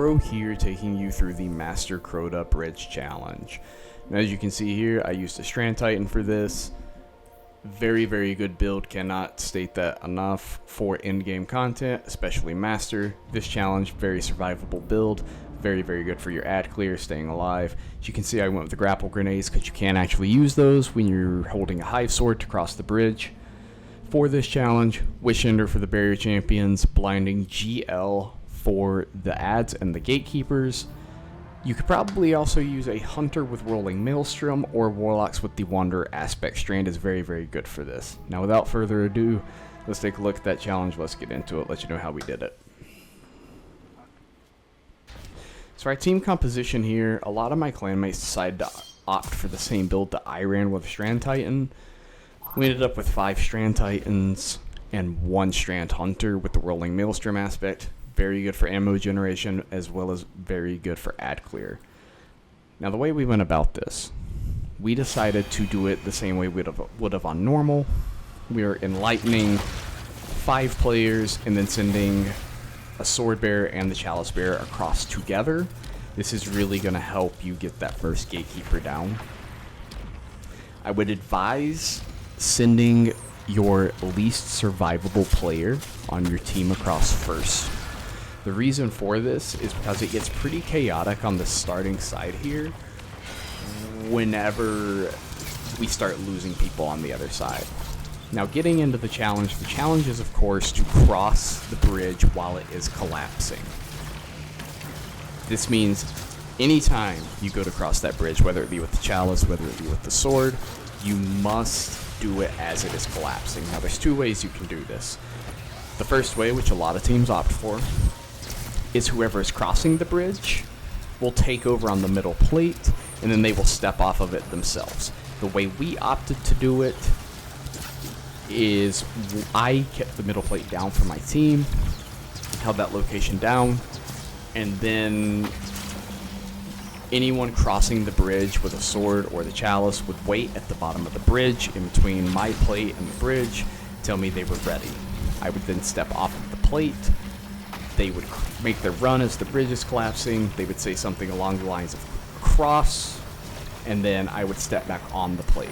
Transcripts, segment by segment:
Pro here, taking you through the Mastercrota Bridge Challenge. Now, as you can see here, I used a Strand Titan for this. Very, very good build, cannot state that enough for in-game content, especially Master. This challenge, very survivable build, very, very good for your ad clear, staying alive. As you can see, I went with the grapple grenades because you can actually use those when you're holding a hive sword to cross the bridge. For this challenge, Wish Ender for the barrier champions, blinding GL for the ads and the gatekeepers. You could probably also use a Hunter with Rolling Maelstrom or Warlocks with the Wanderer aspect. Strand is very, very good for this. Now, without further ado, let's take a look at that challenge. Let's get into it, let you know how we did it. So our team composition here, a lot of my clanmates decided to opt for the same build that I ran with Strand Titan. We ended up with 5 Strand Titans and 1 Strand Hunter with the Rolling Maelstrom aspect. Very good for ammo generation, as well as very good for ad clear. Now, the way we went about this, we decided to do it the same way we would have on normal. We are enlightening 5 players and then sending a sword bearer and the chalice bearer across together. This is really going to help you get that first gatekeeper down. I would advise sending your least survivable player on your team across first. The reason for this is because it gets pretty chaotic on the starting side here whenever we start losing people on the other side. Now, getting into the challenge is, of course, to cross the bridge while it is collapsing. This means anytime you go to cross that bridge, whether it be with the chalice, whether it be with the sword, you must do it as it is collapsing. Now, there's 2 ways you can do this. The first way, which a lot of teams opt for, is whoever is crossing the bridge will take over on the middle plate, and then they will step off of it themselves. The way we opted to do it is I kept the middle plate down for my team, held that location down, and then anyone crossing the bridge with a sword or the chalice would wait at the bottom of the bridge in between my plate and the bridge, tell me they were ready. I would then step off of the plate. They would make their run as the bridge is collapsing. They would say something along the lines of cross, and then I would step back on the plate.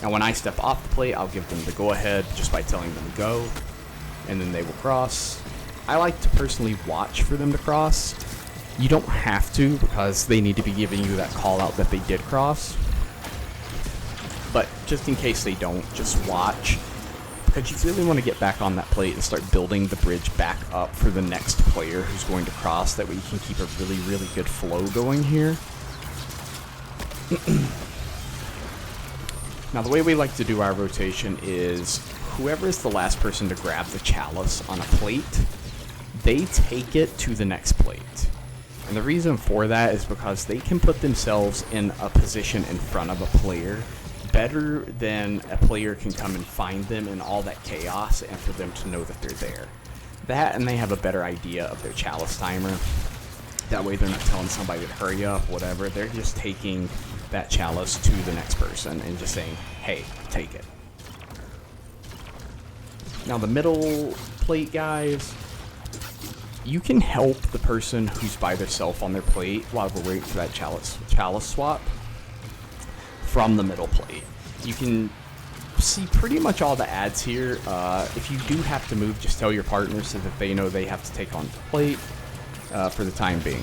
Now, when I step off the plate, I'll give them the go-ahead just by telling them to go, and then they will cross. I like to personally watch for them to cross. You don't have to, because they need to be giving you that call out that they did cross. But just in case they don't, just watch, because you really want to get back on that plate and start building the bridge back up for the next player who's going to cross. That way you can keep a really, really good flow going here. Now, the way we like to do our rotation is whoever is the last person to grab the chalice on a plate, they take it to the next plate. And the reason for that is because they can put themselves in a position in front of a player better than a player can come and find them in all that chaos and for them to know that they're there. That, and they have a better idea of their chalice timer. That way they're not telling somebody to hurry up, whatever. They're just taking that chalice to the next person and just saying, hey, take it. Now, the middle plate guys, you can help the person who's by themselves on their plate while we're waiting for that chalice swap from the middle plate. You can see pretty much all the ads here. If you do have to move, just tell your partner so that they know they have to take on the plate for the time being.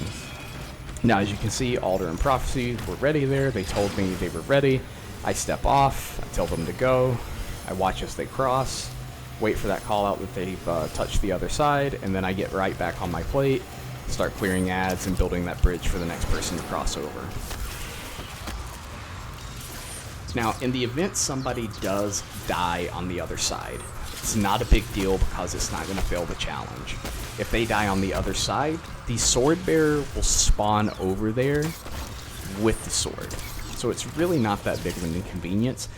Now, as you can see, Alder and Prophecy were ready there. They told me they were ready. I step off. I tell them to go. I watch as they cross. Wait for that call out that they've touched the other side, and then I get right back on my plate, start clearing ads and building that bridge for the next person to cross over. Now, in the event somebody does die on the other side, it's not a big deal because it's not going to fail the challenge. If they die on the other side, the sword bearer will spawn over there with the sword. So it's really not that big of an inconvenience.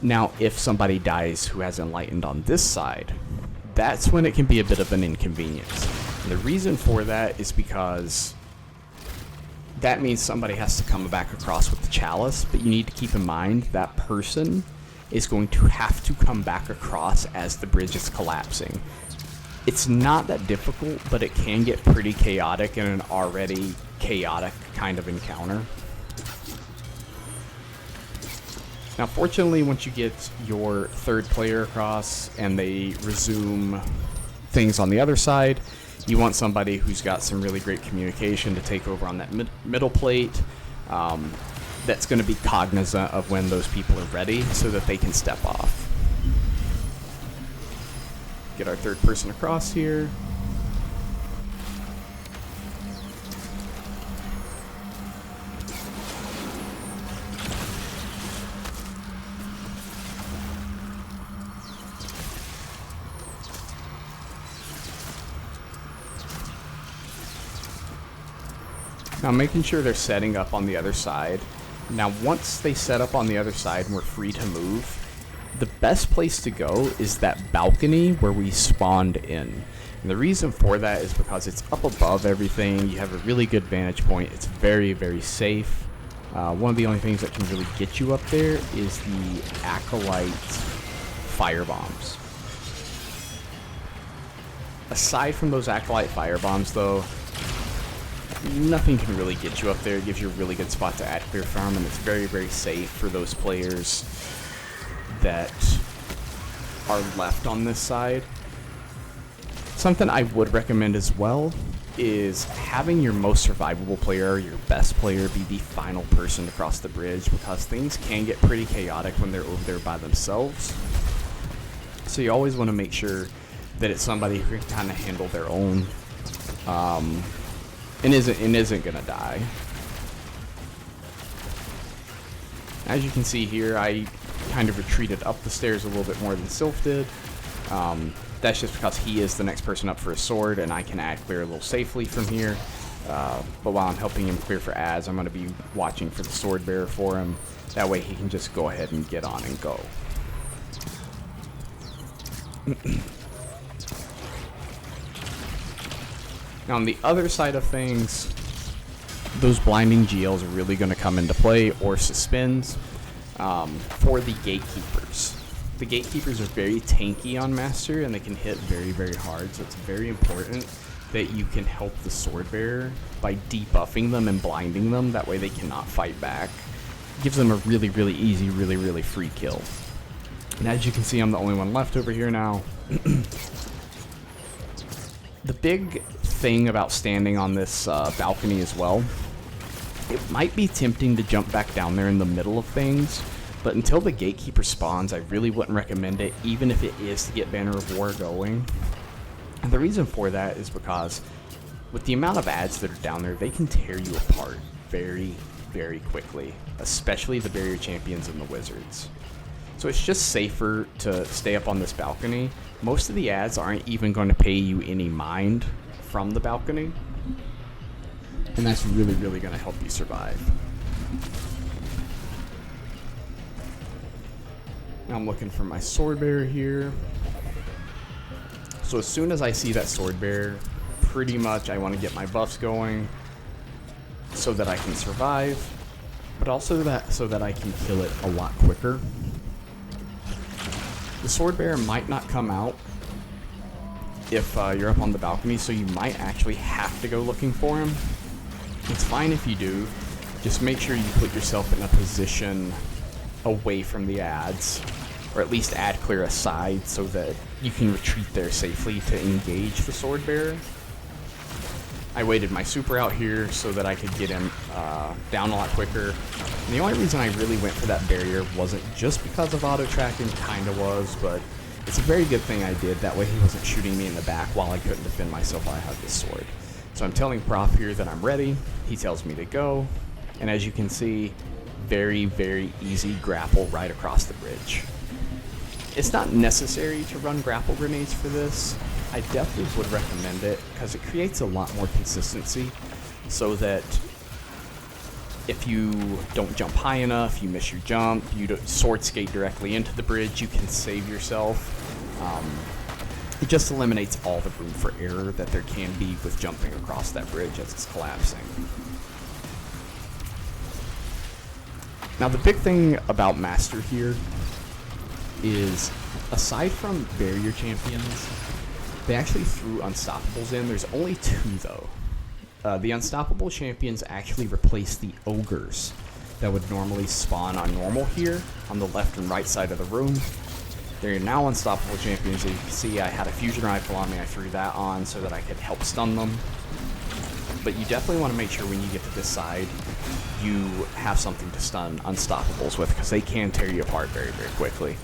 Now, if somebody dies who has enlightened on this side, that's when it can be a bit of an inconvenience. And the reason for that is because that means somebody has to come back across with the chalice, but you need to keep in mind that person is going to have to come back across as the bridge is collapsing. It's not that difficult, but it can get pretty chaotic in an already chaotic kind of encounter. Now, fortunately, once you get your third player across and they resume things on the other side, you want somebody who's got some really great communication to take over on that middle plate. That's going to be cognizant of when those people are ready so that they can step off. Get our third person across here. Now making sure they're setting up on the other side. Now once they set up on the other side and we're free to move, the best place to go is that balcony where we spawned in. And the reason for that is because it's up above everything. You have a really good vantage point. It's very, very safe. One of the only things that can really get you up there is the acolyte fire bombs. Aside from those acolyte fire bombs though, nothing can really get you up there. It gives you a really good spot to add clear from, and it's very, very safe for those players that are left on this side. Something I would recommend as well is having your most survivable player, your best player, be the final person to cross the bridge, because things can get pretty chaotic when they're over there by themselves. So you always want to make sure that it's somebody who can kind of handle their own and isn't gonna die. As you can see here, I kind of retreated up the stairs a little bit more than Sylph did. That's just because he is the next person up for a sword, and I can ad clear a little safely from here. But while I'm helping him clear for ads, I'm going to be watching for the sword bearer for him. That way he can just go ahead and get on and go. Now on the other side of things, those blinding GLs are really going to come into play, or suspends, for the gatekeepers. The gatekeepers are very tanky on Master, and they can hit very, very hard, so it's very important that you can help the sword bearer by debuffing them and blinding them. That way they cannot fight back. It gives them a really, really easy, really, really free kill. And as you can see, I'm the only one left over here now. The big thing about standing on this balcony as well, it might be tempting to jump back down there in the middle of things, but until the gatekeeper spawns, I really wouldn't recommend it, even if it is to get Banner of War going. And the reason for that is because with the amount of ads that are down there, they can tear you apart very, very quickly, especially the barrier champions and the wizards. So it's just safer to stay up on this balcony. Most of the ads aren't even going to pay you any mind from the balcony, and that's really, really going to help you survive. Now I'm looking for my sword bearer here. So as soon as I see that sword bearer, pretty much I want to get my buffs going so that I can survive, but also so that I can kill it a lot quicker. The sword bearer might not come out if you're up on the balcony, so you might actually have to go looking for him. It's fine if you do. Just make sure you put yourself in a position away from the ads, or at least ad clear aside so that you can retreat there safely to engage the sword bearer. I waited my super out here so that I could get him down a lot quicker. And the only reason I really went for that barrier wasn't just because of auto tracking, kinda was, but it's a very good thing I did. That way he wasn't shooting me in the back while I couldn't defend myself while I had this sword. So I'm telling Prof here that I'm ready. He tells me to go. And as you can see, very, very easy grapple right across the bridge. It's not necessary to run grapple grenades for this. I definitely would recommend it because it creates a lot more consistency, so that if you don't jump high enough, you miss your jump, you don't sword skate directly into the bridge, you can save yourself. It just eliminates all the room for error that there can be with jumping across that bridge as it's collapsing. Now the big thing about Master here is, aside from barrier champions, They actually threw Unstoppables in. There's only 2, though. The Unstoppable champions actually replaced the Ogres that would normally spawn on normal here, on the left and right side of the room. They're now Unstoppable champions. As you can see, I had a fusion rifle on me. I threw that on so that I could help stun them. But you definitely want to make sure when you get to this side, you have something to stun Unstoppables with, because they can tear you apart very, very quickly.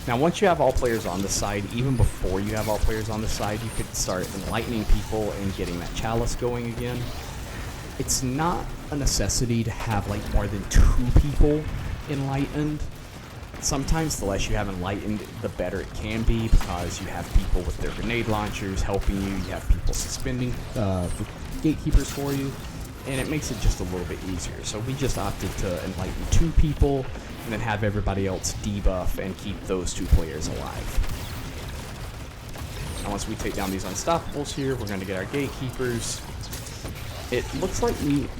Now, once you have all players on the side, even before you have all players on the side, you could start enlightening people and getting that chalice going again. It's not a necessity to have like more than 2 people enlightened. Sometimes the less you have enlightened, the better it can be, because you have people with their grenade launchers helping you, you have people suspending the gatekeepers for you, and it makes it just a little bit easier. So we just opted to enlighten 2 people, and then have everybody else debuff and keep those 2 players alive. Now once we take down these Unstoppables here, we're going to get our gatekeepers. It looks like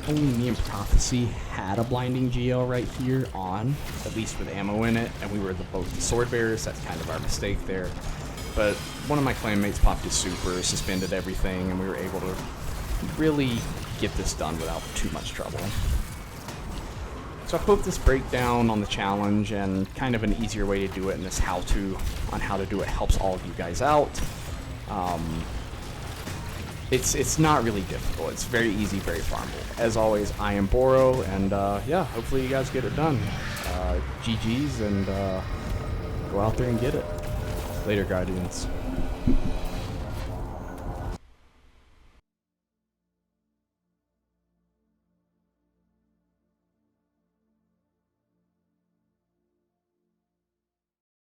only me and Prophecy had a blinding GL right here on, at least with ammo in it, and we were both the sword bearers. That's kind of our mistake there. But one of my clanmates popped his super, suspended everything, and we were able to really get this done without too much trouble. So I hope this breakdown on the challenge and kind of an easier way to do it, and this how-to on how to do it helps all of you guys out. It's not really difficult. It's very easy, very farmable. As always, I am Boro, and yeah, hopefully you guys get it done. GG's, and go out there and get it. Later, Guardians.